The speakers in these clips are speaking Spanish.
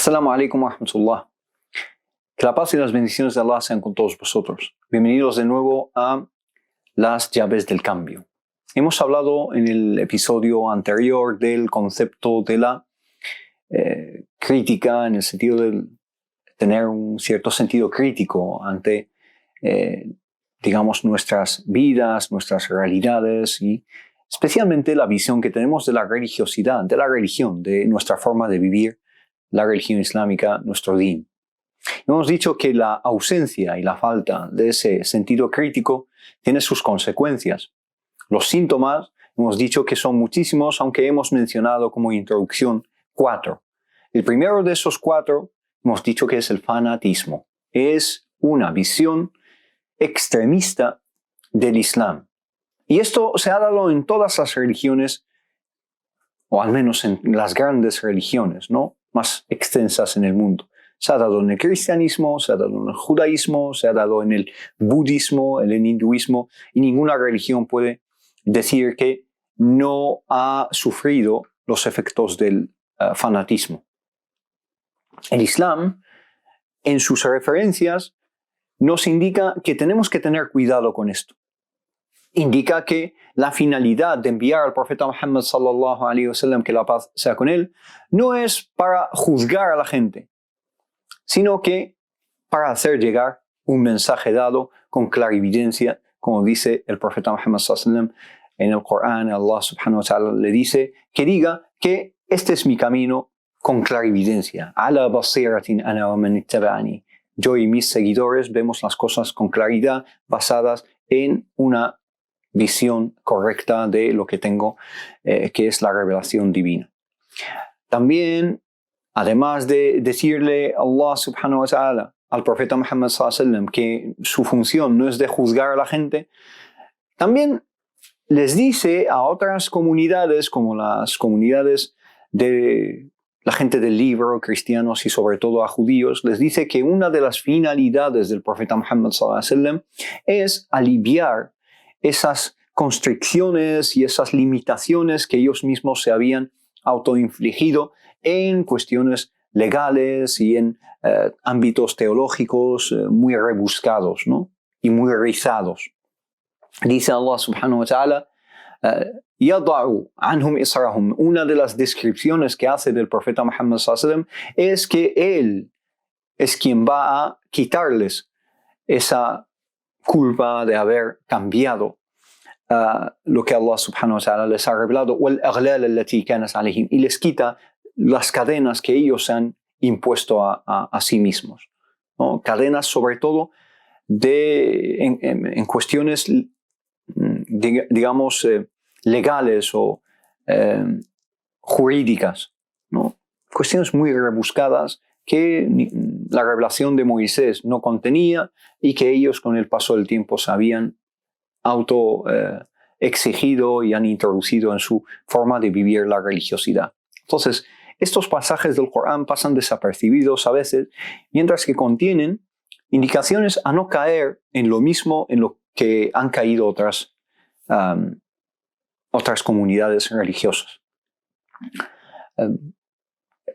Assalamu alaikum wa rahmatullah. Que la paz y las bendiciones de Allah sean con todos vosotros. Bienvenidos de nuevo a las llaves del cambio. Hemos hablado en el episodio anterior del concepto de la crítica, en el sentido de tener un cierto sentido crítico ante, digamos, nuestras vidas, nuestras realidades y especialmente la visión que tenemos de la religiosidad, de la religión, de nuestra forma de vivir la religión islámica, nuestro din. Hemos dicho que la ausencia y la falta de ese sentido crítico tiene sus consecuencias. Los síntomas hemos dicho que son muchísimos, aunque hemos mencionado como introducción 4. El primero de esos 4 hemos dicho que es el fanatismo. Es una visión extremista del Islam. Y esto se ha dado en todas las religiones, o al menos en las grandes religiones, ¿no?, más extensas en el mundo. Se ha dado en el cristianismo, se ha dado en el judaísmo, se ha dado en el budismo, en el hinduismo, y ninguna religión puede decir que no ha sufrido los efectos del fanatismo. El Islam, en sus referencias, nos indica que tenemos que tener cuidado con esto. Indica que la finalidad de enviar al profeta Muhammad sallallahu alaihi wasallam, que la paz sea con él, no es para juzgar a la gente, sino que para hacer llegar un mensaje dado con clarividencia, como dice el profeta Muhammad sallallahu alaihi wasallam en el Corán. Allah subhanahu wa ta'ala le dice que diga que este es mi camino con clarividencia. Ala basiratin ana wa man ittaba'ani. Yo y mis seguidores vemos las cosas con claridad, basadas en una visión correcta de lo que tengo, que es la revelación divina. También, además de decirle Allah subhanahu wa ta'ala al profeta Muhammad sallallahu alaihi wasallam que su función no es de juzgar a la gente, también les dice a otras comunidades, como las comunidades de la gente del libro, cristianos y sobre todo a judíos, les dice que una de las finalidades del profeta Muhammad sallallahu alaihi wasallam es aliviar esas constricciones y esas limitaciones que ellos mismos se habían autoinfligido en cuestiones legales y en ámbitos teológicos muy rebuscados, ¿no?, y muy rizados. Dice Allah subhanahu wa ta'ala, yada'u anhum israhum. Una de las descripciones que hace del profeta Muhammad sallallahu alaihi wasallam es que él es quien va a quitarles esa culpa de haber cambiado lo que Allah subhanahu wa ta'ala les ha revelado, y les quita las cadenas que ellos han impuesto a sí mismos, ¿no? Cadenas sobre todo en cuestiones, digamos, legales o jurídicas, ¿no? Cuestiones muy rebuscadas que la revelación de Moisés no contenía y que ellos con el paso del tiempo se habían exigido y han introducido en su forma de vivir la religiosidad. Entonces, estos pasajes del Corán pasan desapercibidos a veces, mientras que contienen indicaciones a no caer en lo mismo en lo que han caído otras comunidades religiosas.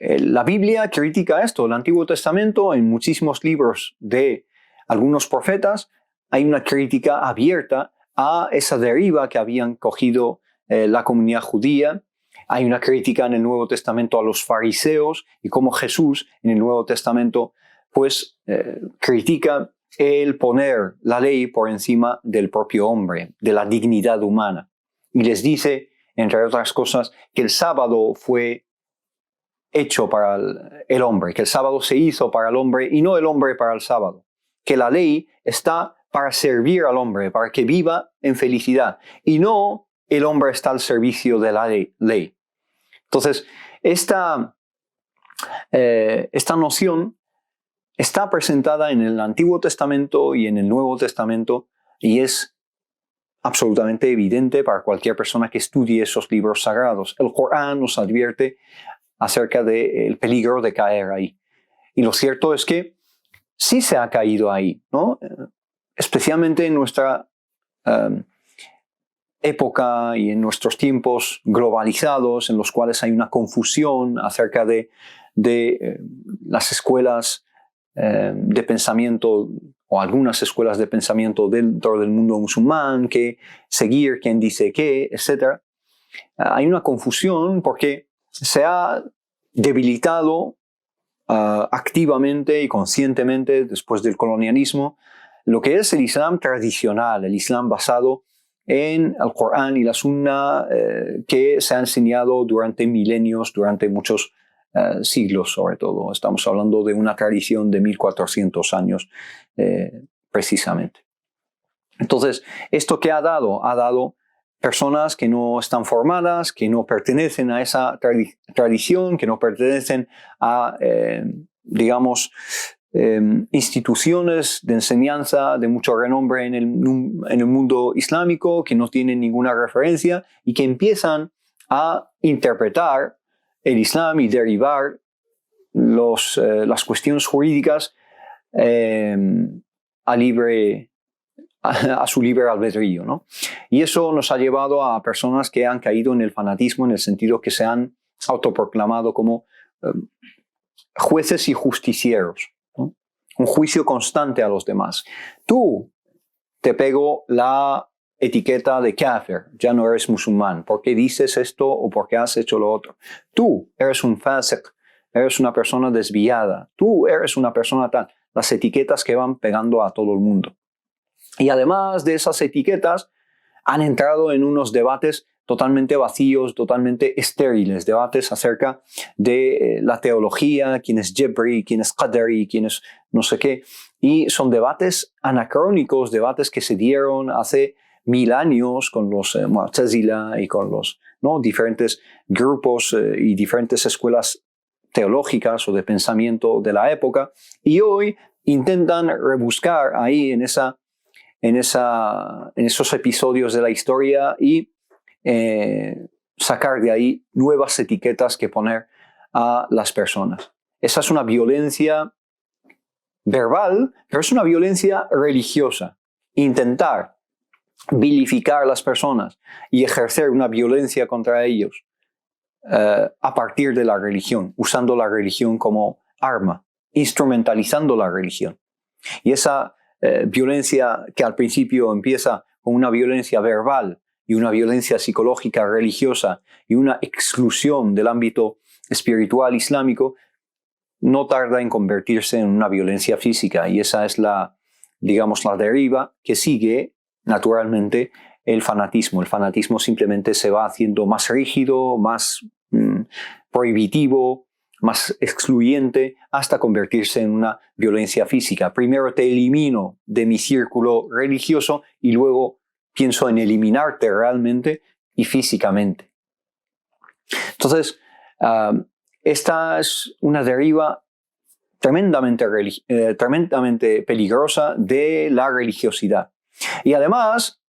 La Biblia critica esto. El Antiguo Testamento, en muchísimos libros de algunos profetas, hay una crítica abierta a esa deriva que habían cogido la comunidad judía. Hay una crítica en el Nuevo Testamento a los fariseos y cómo Jesús en el Nuevo Testamento pues critica el poner la ley por encima del propio hombre, de la dignidad humana. Y les dice, entre otras cosas, que el sábado fue hecho para el hombre, que el sábado se hizo para el hombre y no el hombre para el sábado, que la ley está para servir al hombre, para que viva en felicidad, y no el hombre está al servicio de la ley. Entonces, esta noción está presentada en el Antiguo Testamento y en el Nuevo Testamento, y es absolutamente evidente para cualquier persona que estudie esos libros sagrados. El Corán nos advierte acerca del peligro de caer ahí. Y lo cierto es que sí se ha caído ahí, ¿no? Especialmente en nuestra época y en nuestros tiempos globalizados, en los cuales hay una confusión acerca de de las escuelas de pensamiento o algunas escuelas de pensamiento dentro del mundo musulmán, que seguir quien dice qué, etc. Hay una confusión porque se ha debilitado activamente y conscientemente después del colonialismo lo que es el Islam tradicional, el Islam basado en el Corán y la Sunna, que se ha enseñado durante milenios, durante muchos siglos sobre todo. Estamos hablando de una tradición de 1400 años precisamente. Entonces, ¿esto qué ha dado? Ha dado personas que no están formadas, que no pertenecen a esa tradición, que no pertenecen a, instituciones de enseñanza de mucho renombre en el mundo islámico, que no tienen ninguna referencia y que empiezan a interpretar el Islam y derivar las cuestiones jurídicas a su libre albedrío, ¿no? Y eso nos ha llevado a personas que han caído en el fanatismo, en el sentido que se han autoproclamado como jueces y justicieros, ¿no? Un juicio constante a los demás. Tú te pego la etiqueta de kafir, ya no eres musulmán, ¿por qué dices esto o por qué has hecho lo otro? Tú eres un fasiq, eres una persona desviada, tú eres una persona tal. Las etiquetas que van pegando a todo el mundo. Y además de esas etiquetas, han entrado en unos debates totalmente vacíos, totalmente estériles, debates acerca de la teología, quién es Jebri, quién es Qadari, quién es no sé qué. Y son debates anacrónicos, debates que se dieron hace 1000 años con los Mu'tazila y con los diferentes grupos y diferentes escuelas teológicas o de pensamiento de la época. Y hoy intentan rebuscar ahí en esos episodios de la historia y sacar de ahí nuevas etiquetas que poner a las personas. Esa es una violencia verbal, pero es una violencia religiosa. Intentar vilificar a las personas y ejercer una violencia contra ellos a partir de la religión, usando la religión como arma, instrumentalizando la religión. Y esa violencia que al principio empieza con una violencia verbal y una violencia psicológica religiosa y una exclusión del ámbito espiritual islámico, no tarda en convertirse en una violencia física. Y esa es la deriva que sigue naturalmente el fanatismo. El fanatismo simplemente se va haciendo más rígido, más prohibitivo, más excluyente, hasta convertirse en una violencia física. Primero te elimino de mi círculo religioso y luego pienso en eliminarte realmente y físicamente. Entonces, esta es una deriva tremendamente peligrosa de la religiosidad. Y además,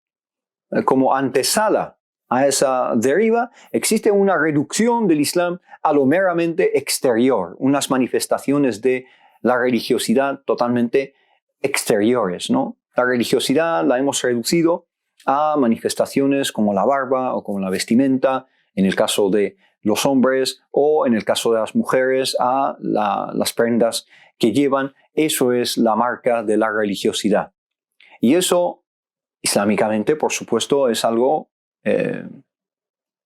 como antesala a esa deriva, existe una reducción del Islam a lo meramente exterior, unas manifestaciones de la religiosidad totalmente exteriores, ¿no? La religiosidad la hemos reducido a manifestaciones como la barba o como la vestimenta, en el caso de los hombres, o en el caso de las mujeres a las prendas que llevan. Eso es la marca de la religiosidad. Y eso, islámicamente, por supuesto, es algo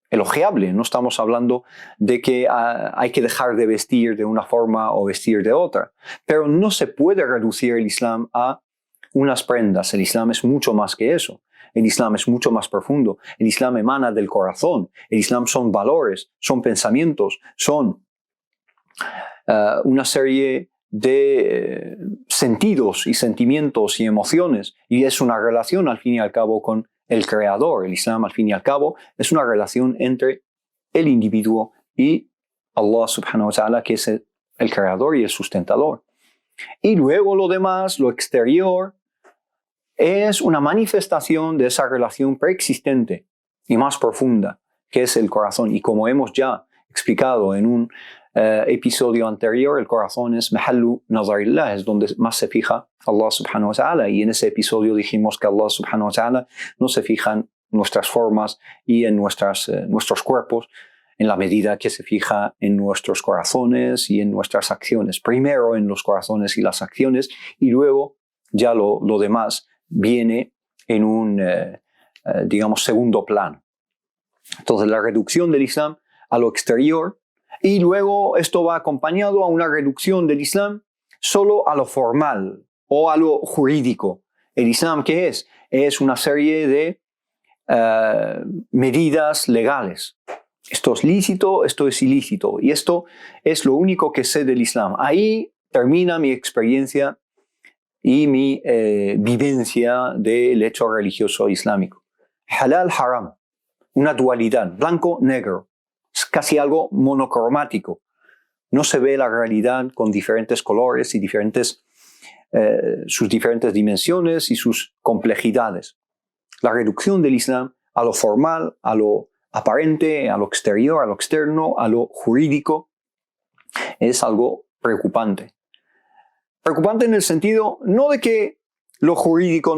elogiable. No estamos hablando de que hay que dejar de vestir de una forma o vestir de otra. Pero no se puede reducir el Islam a unas prendas. El Islam es mucho más que eso. El Islam es mucho más profundo. El Islam emana del corazón. El Islam son valores, son pensamientos, son una serie de sentidos y sentimientos y emociones. Y es una relación, al fin y al cabo, con el Creador. El Islam, al fin y al cabo, es una relación entre el individuo y Allah subhanahu wa ta'ala, que es el Creador y el sustentador. Y luego lo demás, lo exterior, es una manifestación de esa relación preexistente y más profunda, que es el corazón. Y como hemos ya explicado en un episodio anterior, el corazón es mahallu nazarillah, es donde más se fija Allah subhanahu wa ta'ala. Y en ese episodio dijimos que Allah subhanahu wa ta'ala no se fija en nuestras formas y en nuestros cuerpos, en la medida que se fija en nuestros corazones y en nuestras acciones. Primero en los corazones y las acciones, y luego ya lo demás viene en un, digamos, segundo plano. Entonces, la reducción del Islam a lo exterior, y luego esto va acompañado a una reducción del Islam solo a lo formal o a lo jurídico. ¿El Islam qué es? Es una serie de medidas legales. Esto es lícito, esto es ilícito, y esto es lo único que sé del Islam. Ahí termina mi experiencia y mi vivencia del hecho religioso islámico. Halal, haram, una dualidad, blanco-negro, es casi algo monocromático. No se ve la realidad con diferentes colores y sus diferentes dimensiones y sus complejidades. La reducción del Islam a lo formal, a lo aparente, a lo exterior, a lo externo, a lo jurídico, es algo preocupante. Preocupante en el sentido no de que lo jurídico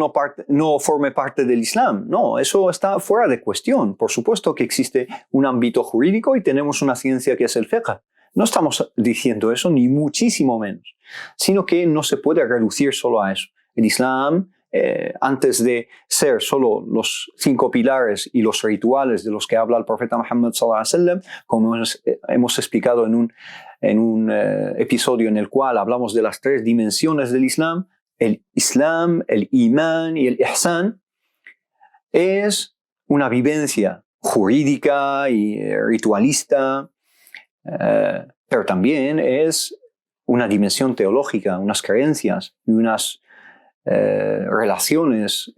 no forme parte del Islam. No, eso está fuera de cuestión. Por supuesto que existe un ámbito jurídico y tenemos una ciencia que es el fiqh. No estamos diciendo eso, ni muchísimo menos, sino que no se puede reducir solo a eso. El Islam, antes de ser solo los 5 pilares y los rituales de los que habla el profeta Muhammad sallallahu alaihi wasallam, como hemos explicado en un episodio en el cual hablamos de las 3 dimensiones del Islam, el Imán y el Ihsan, es una vivencia jurídica y ritualista, pero también es una dimensión teológica, unas creencias y unas relaciones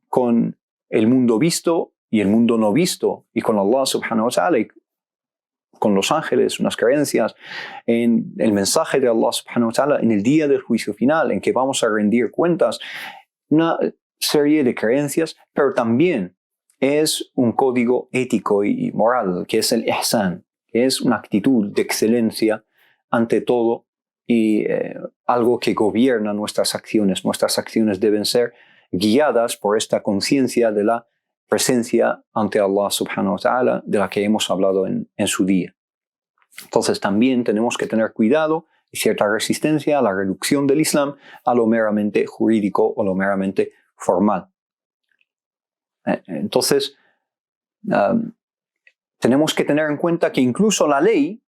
con el mundo visto y el mundo no visto, y con Allah subhanahu wa ta'ala, y con los ángeles, unas creencias en el mensaje de Allah subhanahu wa ta'ala, en el día del juicio final, en que vamos a rendir cuentas, una serie de creencias, pero también es un código ético y moral, que es el ihsan, que es una actitud de excelencia ante todo y algo que gobierna nuestras acciones. Nuestras acciones deben ser guiadas por esta conciencia de la presencia ante Allah subhanahu wa ta'ala, de la que hemos hablado en su día. Entonces también tenemos que tener cuidado y cierta resistencia a la reducción del Islam a lo meramente jurídico o lo meramente formal. Entonces, tenemos que tener en cuenta que incluso la ley,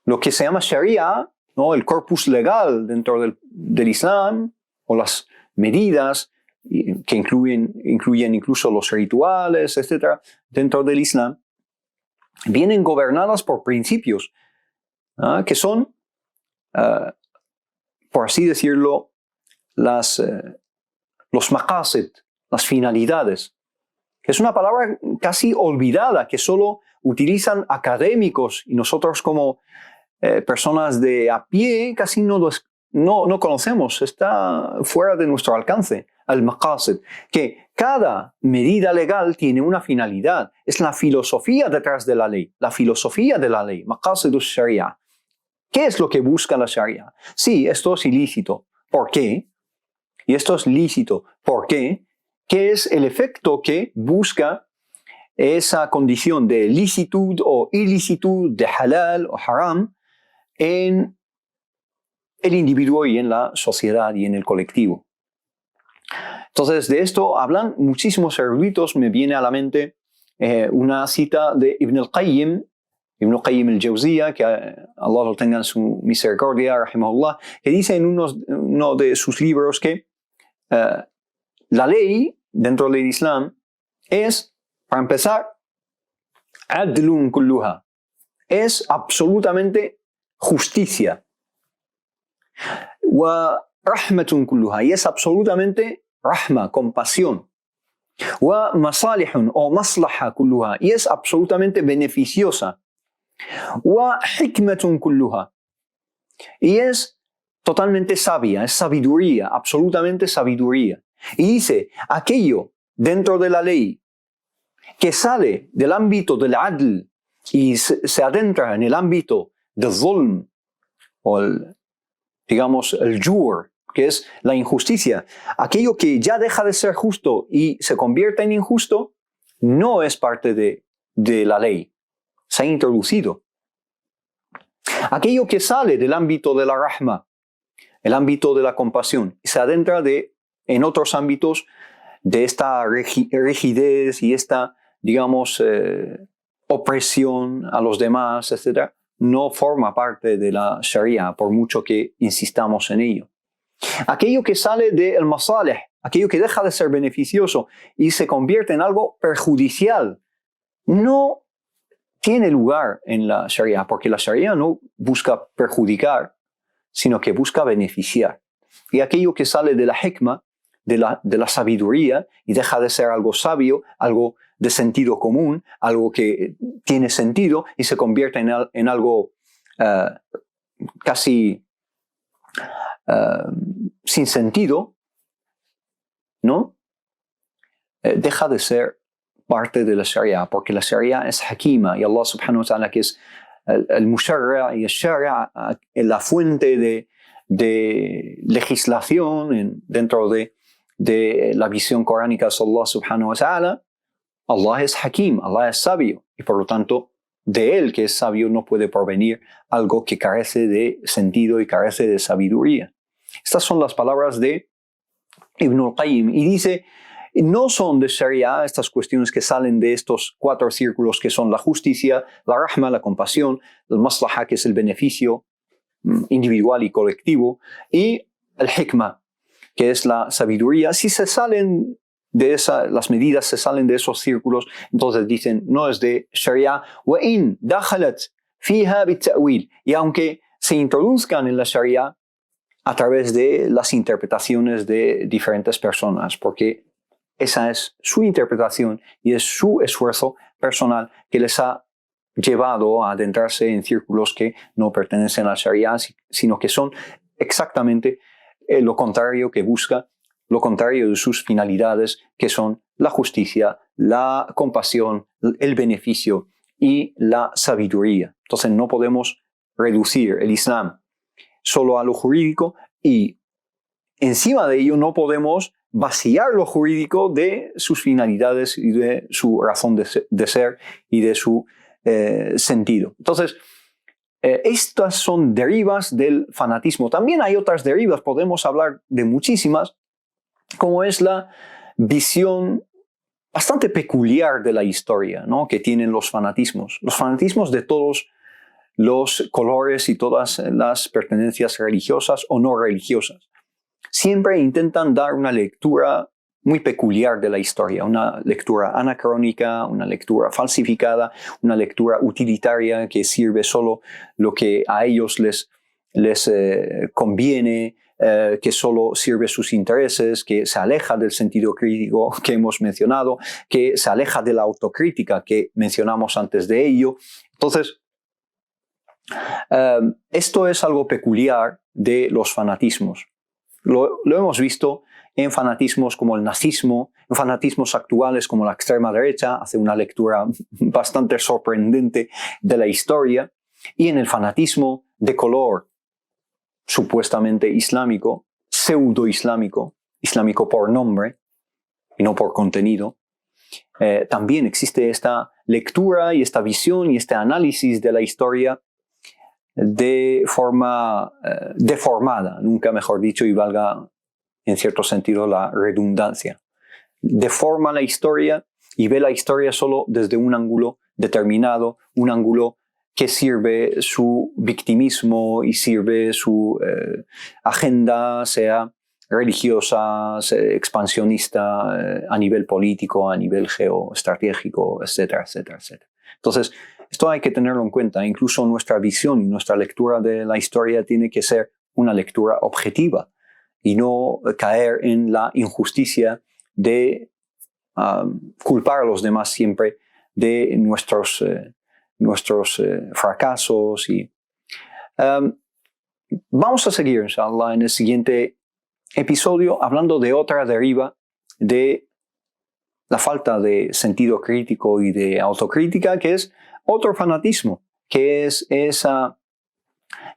lo que se llama Sharia, ¿no?, el corpus legal dentro del Islam, o las medidas que incluyen incluso los rituales, etc., dentro del Islam, vienen gobernadas por principios que son, por así decirlo, los maqasid, las finalidades, que es una palabra casi olvidada, que solo utilizan académicos, y nosotros como personas de a pie casi no conocemos, está fuera de nuestro alcance. Al-maqasid, que cada medida legal tiene una finalidad, es la filosofía detrás de la ley, maqasid al-sharia. ¿Qué es lo que busca la sharia? Sí, esto es ilícito. ¿Por qué? Y esto es lícito. ¿Por qué? ¿Qué es el efecto que busca esa condición de licitud o ilicitud, de halal o haram, en el individuo y en la sociedad y en el colectivo? Entonces, de esto hablan muchísimos eruditos. Me viene a la mente una cita de Ibn al-Qayyim al-Jawziyya, que Allah lo tenga en su misericordia, rahimahullah, que dice en uno de sus libros que la ley dentro del Islam es, para empezar, adlun kulluha, es absolutamente justicia, wa rahmatun kulluha, y es absolutamente rahma, compasión, wa masalihun o maslaha kulluha, y es absolutamente beneficiosa, wa hikmatun kulluha, y es totalmente sabia, es sabiduría, absolutamente sabiduría. Y dice, aquello dentro de la ley que sale del ámbito del adl y se adentra en el ámbito del zulm, o el jur, que es la injusticia, aquello que ya deja de ser justo y se convierte en injusto, no es parte de la ley. se ha introducido. Aquello que sale del ámbito de la rahma, el ámbito de la compasión, y se adentra en otros ámbitos de esta rigidez y esta, digamos, opresión a los demás, etc., no forma parte de la Sharia, por mucho que insistamos en ello. Aquello que sale del masalih, aquello que deja de ser beneficioso y se convierte en algo perjudicial, no tiene lugar en la Sharia, porque la Sharia no busca perjudicar, sino que busca beneficiar. Y aquello que sale de la hikmah, de la sabiduría, y deja de ser algo sabio, algo de sentido común, algo que tiene sentido, y se convierte en algo casi sin sentido, ¿no? Deja de ser parte de la Sharia, porque la Sharia es hakima, y Allah subhanahu wa ta'ala, que es el musharra y el shara, la fuente de legislación dentro de la visión coránica de Allah subhanahu wa ta'ala, Allah es hakim, Allah es sabio, y por lo tanto de él que es sabio no puede provenir algo que carece de sentido y carece de sabiduría. Estas son las palabras de Ibn al-Qayyim, y dice: no son de Sharia estas cuestiones que salen de estos 4 círculos que son la justicia, la rahma, la compasión, el maslaha, que es el beneficio individual y colectivo, y el hikmah, que es la sabiduría. Si se salen de las medidas se salen de esos círculos, entonces dicen no es de Sharia. وَإِن دَخَلَتْ فِيهَا بِالتَّأْوِيلِ, y aunque se introduzcan en la Sharia a través de las interpretaciones de diferentes personas, porque esa es su interpretación y es su esfuerzo personal que les ha llevado a adentrarse en círculos que no pertenecen a la Sharia, sino que son exactamente lo contrario que busca, lo contrario de sus finalidades, que son la justicia, la compasión, el beneficio y la sabiduría. Entonces no podemos reducir el Islam solo a lo jurídico, y encima de ello no podemos vaciar lo jurídico de sus finalidades y de su razón de ser y de su sentido. Entonces, estas son derivas del fanatismo. También hay otras derivas, podemos hablar de muchísimas, como es la visión bastante peculiar de la historia, ¿no?, que tienen los fanatismos. Los fanatismos de todos los colores y todas las pertenencias religiosas o no religiosas siempre intentan dar una lectura muy peculiar de la historia, una lectura anacrónica, una lectura falsificada, una lectura utilitaria que sirve solo lo que a ellos les conviene, que solo sirve sus intereses, que se aleja del sentido crítico que hemos mencionado, que se aleja de la autocrítica que mencionamos antes de ello. Entonces, esto es algo peculiar de los fanatismos. Lo hemos visto en fanatismos como el nazismo, en fanatismos actuales como la extrema derecha, hace una lectura bastante sorprendente de la historia, y en el fanatismo de color supuestamente islámico, pseudo-islámico, islámico por nombre y no por contenido. También existe esta lectura y esta visión y este análisis de la historia de forma deformada, nunca mejor dicho, y valga en cierto sentido la redundancia. Deforma la historia y ve la historia solo desde un ángulo determinado, un ángulo que sirve su victimismo y sirve su agenda, sea religiosa, sea expansionista, a nivel político, a nivel geoestratégico, etcétera, etcétera, etcétera. Entonces, esto hay que tenerlo en cuenta. Incluso nuestra visión y nuestra lectura de la historia tiene que ser una lectura objetiva y no caer en la injusticia de culpar a los demás siempre de nuestros fracasos. Vamos a seguir, inshallah, en el siguiente episodio hablando de otra deriva de la falta de sentido crítico y de autocrítica, que es otro fanatismo, que es esa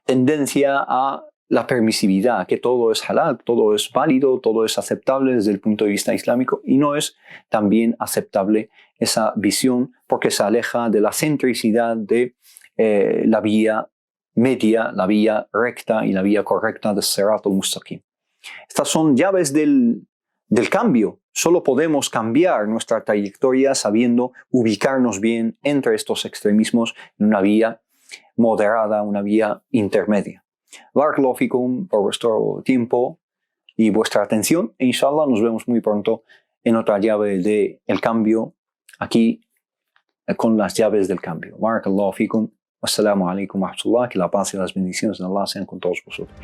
tendencia a la permisividad, que todo es halal, todo es válido, todo es aceptable desde el punto de vista islámico, y no es también aceptable esa visión porque se aleja de la centricidad de la vía media, la vía recta y la vía correcta de Sirat al-Mustaqim. Estas son llaves del cambio. Solo podemos cambiar nuestra trayectoria sabiendo ubicarnos bien entre estos extremismos en una vía moderada, una vía intermedia. Barakallahu fikum por vuestro tiempo y vuestra atención. E inshallah nos vemos muy pronto en otra llave del cambio, aquí con las llaves del cambio. Barakallahu fikum. Wassalamu alaikum wa rahmatullah. Que la paz y las bendiciones de Allah sean con todos vosotros.